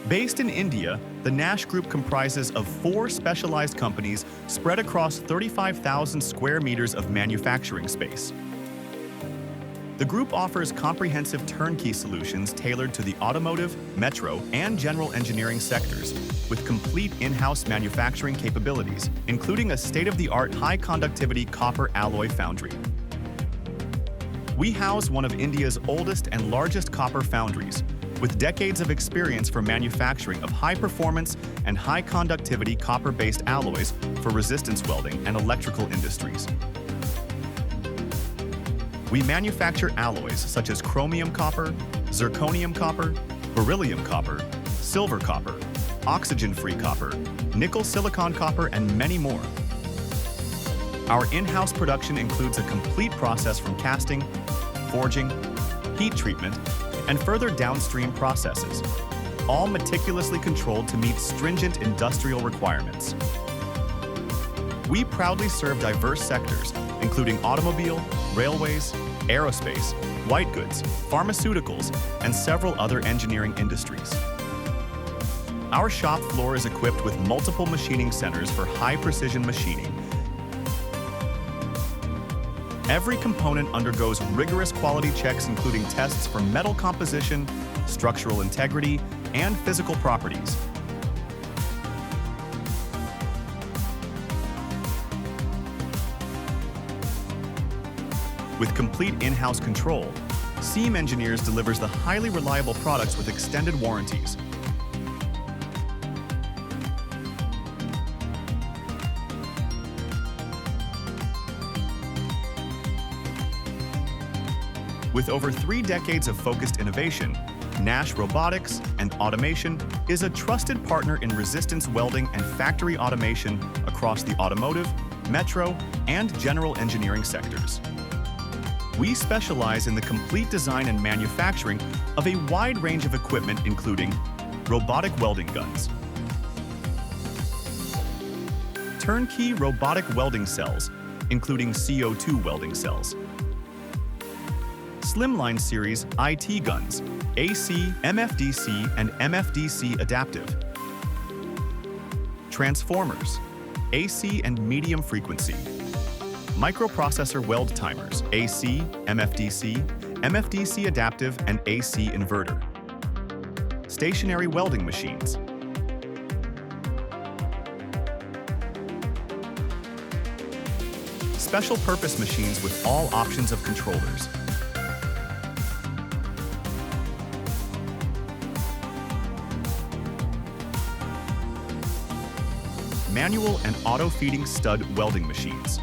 Based in India, the Nash Group comprises of 4 specialized companies spread across 35,000 square meters of manufacturing space. The group offers comprehensive turnkey solutions tailored to the automotive, metro, and general engineering sectors, with complete in-house manufacturing capabilities, including a state-of-the-art high-conductivity copper alloy foundry. We house one of India's oldest and largest copper foundries, with decades of experience for manufacturing of high-performance and high-conductivity copper-based alloys for resistance welding and electrical industries. We manufacture alloys such as chromium copper, zirconium copper, beryllium copper, silver copper, oxygen-free copper, nickel silicon copper, and many more. Our in-house production includes a complete process from casting, forging, heat treatment, and further downstream processes, all meticulously controlled to meet stringent industrial requirements. We proudly serve diverse sectors, including automobile, railways, aerospace, white goods, pharmaceuticals, and several other engineering industries. Our shop floor is equipped with multiple machining centers for high-precision machining. Every component undergoes rigorous quality checks, including tests for metal composition, structural integrity, and physical properties. With complete in-house control, SEAM Engineers delivers the highly reliable products with extended warranties. With over 3 decades of focused innovation, Nash Robotics and Automation is a trusted partner in resistance welding and factory automation across the automotive, metro, and general engineering sectors. We specialize in the complete design and manufacturing of a wide range of equipment, including robotic welding guns, turnkey robotic welding cells, including CO2 welding cells, Slimline series IT guns, AC, MFDC, and MFDC adaptive, transformers, AC and medium frequency, microprocessor weld timers, AC, MFDC, MFDC adaptive, and AC inverter, stationary welding machines, special purpose machines with all options of controllers, manual and auto-feeding stud welding machines,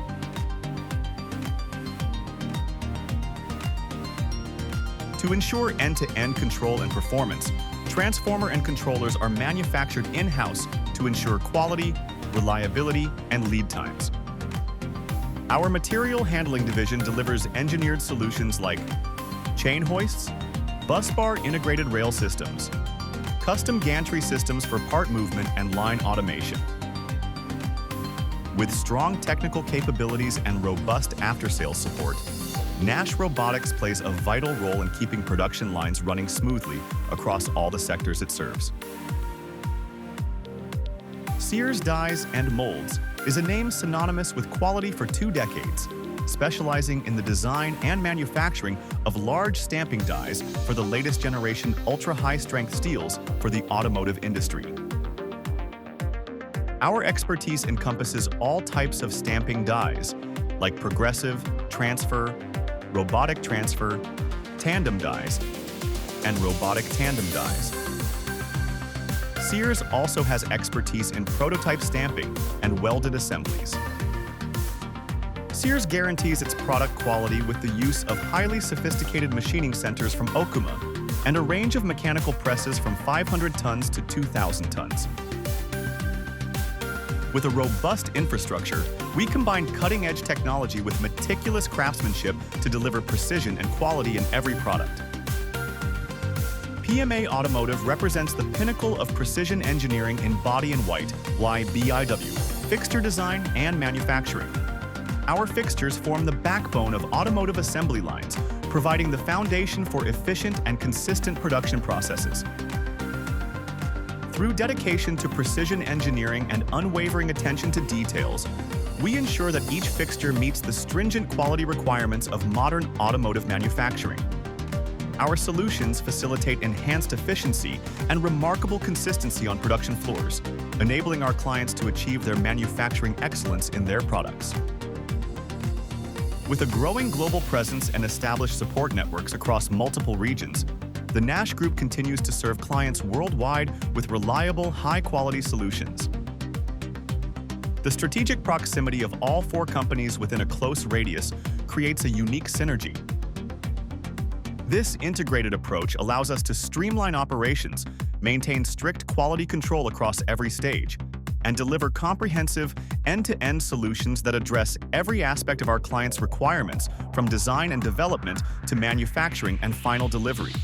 to ensure end-to-end control and performance, transformer and controllers are manufactured in-house to ensure quality, reliability, and lead times. Our material handling division delivers engineered solutions like chain hoists, bus bar integrated rail systems, custom gantry systems for part movement and line automation. With strong technical capabilities and robust after-sales support, Nash Robotics plays a vital role in keeping production lines running smoothly across all the sectors it serves. CEARS Dies Moulds is a name synonymous with quality for 2 decades, specializing in the design and manufacturing of large stamping dies for the latest generation ultra-high-strength steels for the automotive industry. Our expertise encompasses all types of stamping dies, like progressive, transfer, robotic transfer, tandem dies, and robotic tandem dies. CEARS also has expertise in prototype stamping and welded assemblies. CEARS guarantees its product quality with the use of highly sophisticated machining centers from Okuma and a range of mechanical presses from 500 tons to 2,000 tons. With a robust infrastructure, we combine cutting-edge technology with meticulous craftsmanship to deliver precision and quality in every product. PMA Automotive represents the pinnacle of precision engineering in body and white, BIW, fixture design, and manufacturing. Our fixtures form the backbone of automotive assembly lines, providing the foundation for efficient and consistent production processes. Through dedication to precision engineering and unwavering attention to details, we ensure that each fixture meets the stringent quality requirements of modern automotive manufacturing. Our solutions facilitate enhanced efficiency and remarkable consistency on production floors, enabling our clients to achieve their manufacturing excellence in their products. With a growing global presence and established support networks across multiple regions, the Nash Group continues to serve clients worldwide with reliable, high-quality solutions. The strategic proximity of all 4 companies within a close radius creates a unique synergy. This integrated approach allows us to streamline operations, maintain strict quality control across every stage, and deliver comprehensive, end-to-end solutions that address every aspect of our clients' requirements, from design and development to manufacturing and final delivery.